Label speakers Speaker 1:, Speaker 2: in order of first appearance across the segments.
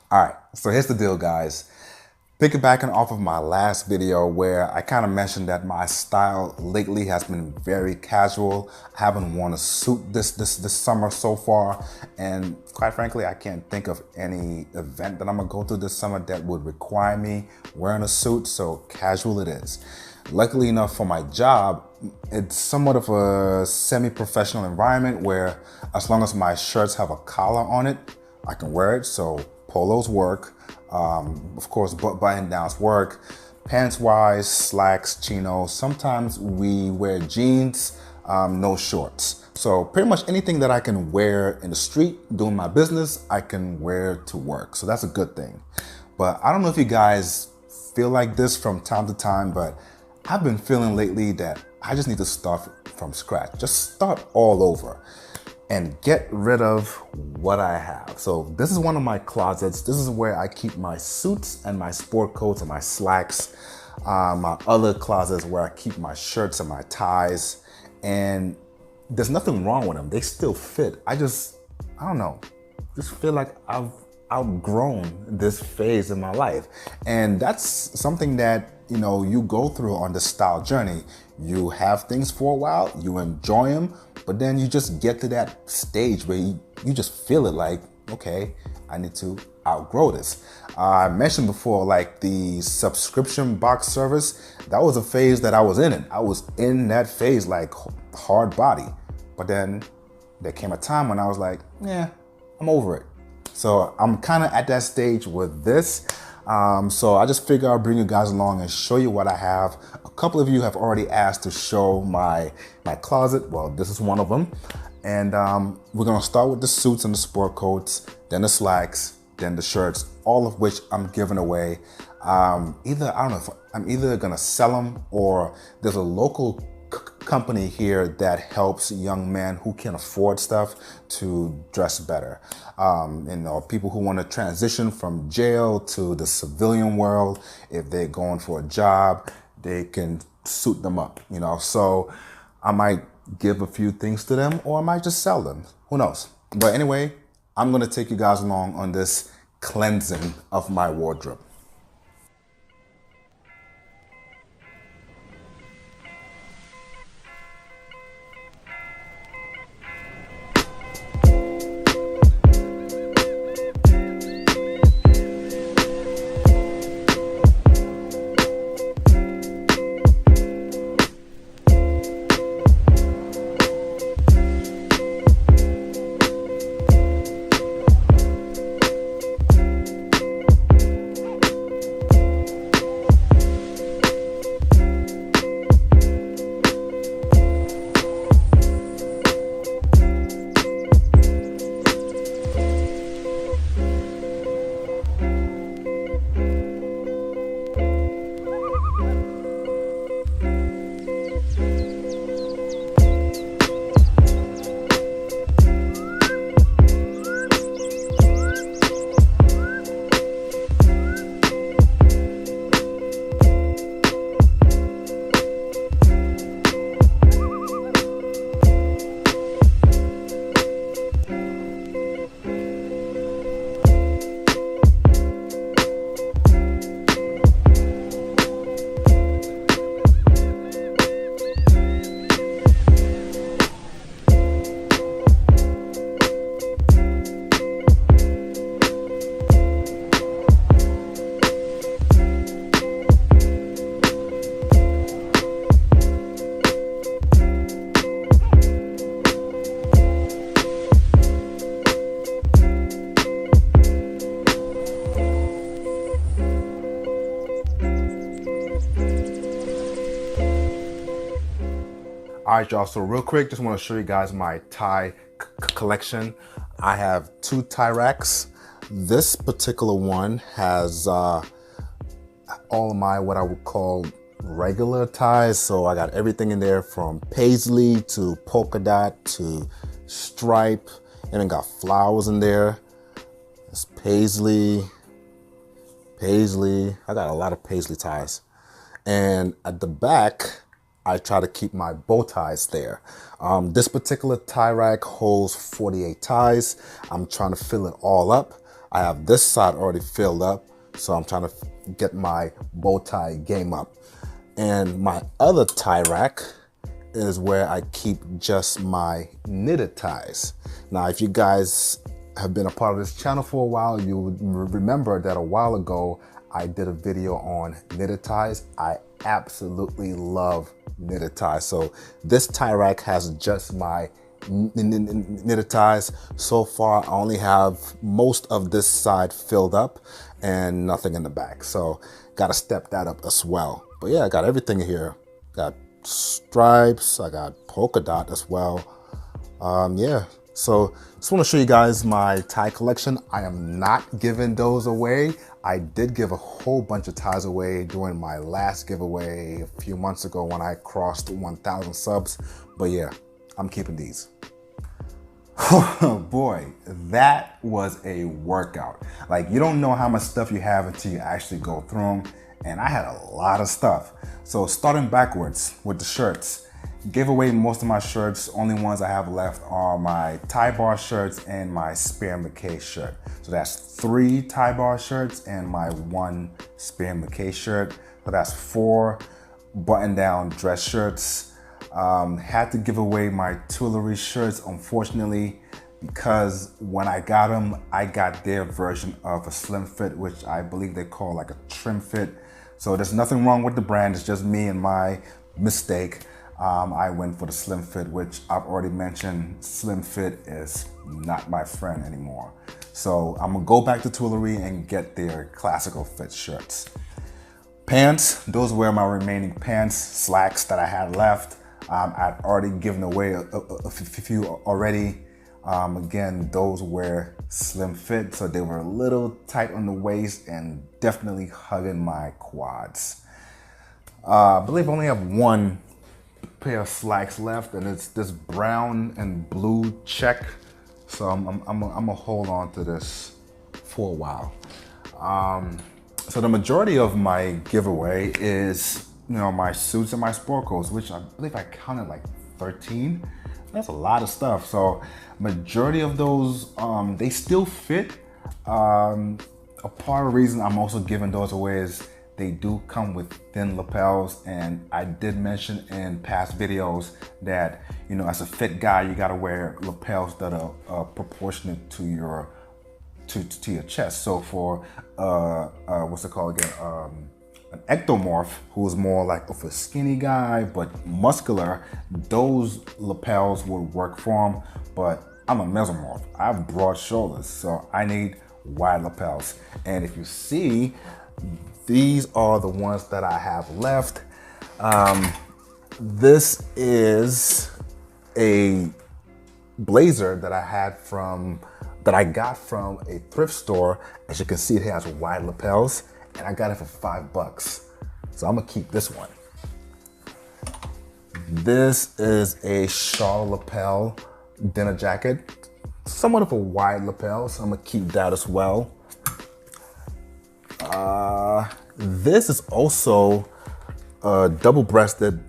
Speaker 1: All right, so here's the deal, guys. Piggybacking off of my last video where I kind of mentioned that my style lately has been very casual. I haven't worn a suit this summer so far, and quite frankly, I can't think of any event that I'm gonna go to this summer that would require me wearing a suit, so casual it is. Luckily enough for my job, it's somewhat of a semi-professional environment where as long as my shirts have a collar on it, I can wear it. So polos work, of course button downs work, pants wise, slacks, chinos. Sometimes we wear jeans, no shorts. So pretty much anything that I can wear in the street doing my business, I can wear to work. So that's a good thing. But I don't know if you guys feel like this from time to time, but I've been feeling lately that I just need to start from scratch. Just start all over and get rid of what I have. So this is one of my closets. This is where I keep my suits and my sport coats and my slacks. My other closets where I keep my shirts and my ties. And there's nothing wrong with them. They still fit. I don't know, just feel like I've outgrown this phase in my life. And that's something that, you go through on the style journey. You have things for a while, you enjoy them, but then you just get to that stage where you just feel it like, okay, I need to outgrow this. I mentioned before, like the subscription box service, that was a phase that I was in it. I was in that phase like hard body. But then there came a time when I was like, yeah, I'm over it. So I'm kind of at that stage with this. So I just figure I'll bring you guys along and show you what I have. A couple of you have already asked to show my closet. Well, this is one of them. And we're gonna start with the suits and the sport coats, then the slacks, then the shirts, all of which I'm giving away. I don't know if I'm either gonna sell them, or there's a local company here that helps young men who can afford stuff to dress better. People who want to transition from jail to the civilian world, if they're going for a job, they can suit them up, So I might give a few things to them, or I might just sell them. Who knows? But anyway, I'm going to take you guys along on this cleansing of my wardrobe. All right, y'all, so real quick, just want to show you guys my tie collection. I have two tie racks. This particular one has all of my, what I would call regular ties. So I got everything in there from paisley to polka dot to stripe. Even got flowers in there. It's paisley. I got a lot of paisley ties. And at the back, I try to keep my bow ties there. This particular tie rack holds 48 ties. I'm trying to fill it all up. I have this side already filled up, so I'm trying to get my bow tie game up. And my other tie rack is where I keep just my knitted ties. Now, if you guys have been a part of this channel for a while, you would remember that a while ago, I did a video on knitted ties. I absolutely love knitted ties. So this tie rack has just my knitted ties. So far, I only have most of this side filled up and nothing in the back. So got to step that up as well. But yeah, I got everything here. Got stripes, I got polka dot as well. Yeah, so just want to show you guys my tie collection. I am not giving those away. I did give a whole bunch of ties away during my last giveaway a few months ago when I crossed 1,000 subs. But yeah, I'm keeping these. Oh boy, that was a workout. Like, you don't know how much stuff you have until you actually go through them. And I had a lot of stuff. So starting backwards with the shirts, gave away most of my shirts. Only ones I have left are my tie bar shirts and my Spear McKay shirt. So that's 3 tie bar shirts and my 1 Spear McKay shirt. So that's 4 button down dress shirts. Had to give away my Mtailor shirts, unfortunately, because when I got them, I got their version of a slim fit, which I believe they call like a trim fit. So there's nothing wrong with the brand, it's just me and my mistake. I went for the slim fit, which I've already mentioned. Slim fit is not my friend anymore. So I'm gonna go back to Mtailor and get their classical fit shirts. Pants, those were my remaining pants, slacks that I had left. I'd already given away a few already. Again, those were slim fit, so they were a little tight on the waist and definitely hugging my quads. I believe I only have 1 pair of slacks left, and it's this brown and blue check. So I'm gonna hold on to this for a while. So the majority of my giveaway is, my suits and my sport coats, which I believe I counted like 13. That's a lot of stuff. So majority of those, they still fit. A part of the reason I'm also giving those away is they do come with thin lapels, and I did mention in past videos that, as a fit guy, you gotta wear lapels that are proportionate to your chest. So for what's it called again? An ectomorph, who's more like of a skinny guy but muscular, those lapels would work for him. But I'm a mesomorph. I have broad shoulders, so I need wide lapels. And if you see, these are the ones that I have left. This is a blazer that I got from a thrift store. As you can see, it has wide lapels, and I got it for $5. So I'm gonna keep this one. This is a shawl lapel dinner jacket, somewhat of a wide lapel, so I'm gonna keep that as well. This is also a double-breasted,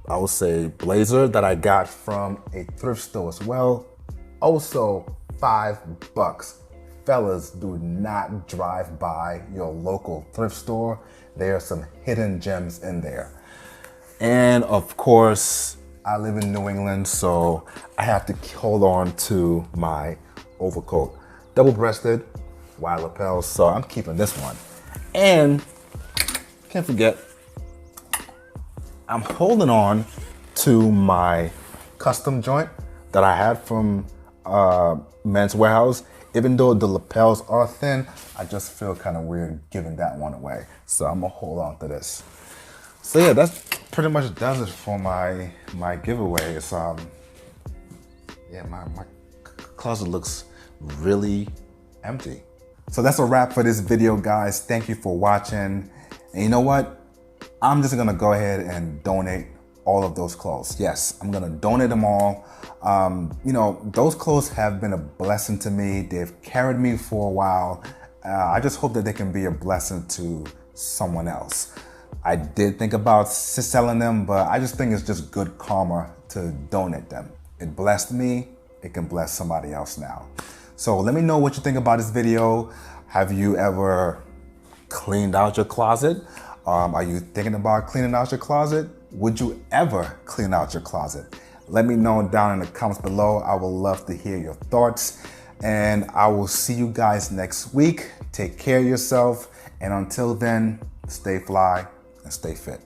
Speaker 1: I would say, blazer that I got from a thrift store as well. Also $5. Fellas, do not drive by your local thrift store. There are some hidden gems in there. And of course, I live in New England, so I have to hold on to my overcoat. Double-breasted, wide lapels, so I'm keeping this one. And can't forget, I'm holding on to my custom joint that I had from Men's Warehouse. Even though the lapels are thin, I just feel kind of weird giving that one away. So I'm gonna hold on to this. So yeah, that's pretty much does it for my giveaways. Yeah, my closet looks really empty. So that's a wrap for this video, guys. Thank you for watching. And you know what? I'm just gonna go ahead and donate all of those clothes. Yes, I'm gonna donate them all. Those clothes have been a blessing to me. They've carried me for a while. I just hope that they can be a blessing to someone else. I did think about selling them, but I just think it's just good karma to donate them. It blessed me, it can bless somebody else now. So let me know what you think about this video. Have you ever cleaned out your closet? Are you thinking about cleaning out your closet? Would you ever clean out your closet? Let me know down in the comments below. I would love to hear your thoughts. And I will see you guys next week. Take care of yourself. And until then, stay fly and stay fit.